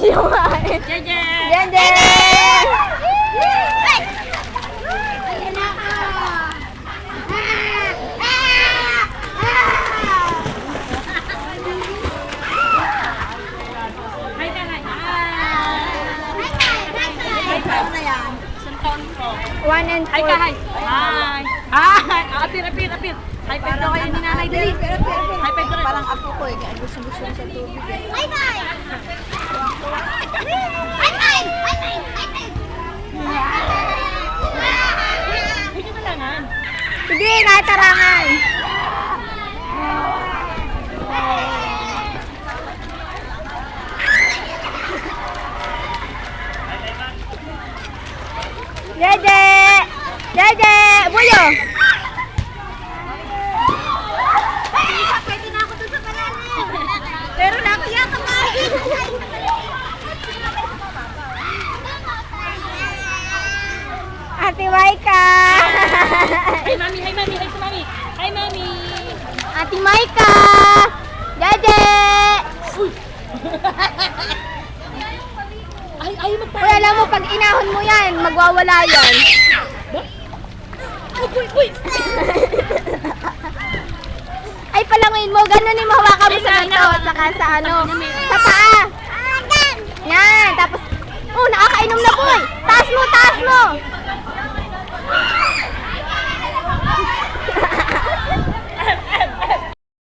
Siya nga eh. Jen! Jen! One and four. Hi ka, hi! Hi! Hi! Apir! Hi, Pedro kayo ni Nanay Dali. Hi, Pedro. Parang ako ko eh, kaya gusto sa tubig eh. High five! High five! Hindi mo langan. Sige, natarangan. Jeje! Jeje! Buyo! Pwede na ako dun sa palalim. Pero nakuya ka ba? Ate Maika! Hi, Mami! Hi, Mami! Hi, sa Mami! Hi, Mami! Ate Maika! Jeje! Ay, Uy, alam mo, pag inahon mo yan, magwawala yan. Uy! Ay, palanguin mo, ganunin mo, hawakan mo sa ganito, saka sa ano, sa paa. Yan, tapos, nakakainom na boy. Taas mo, taas mo.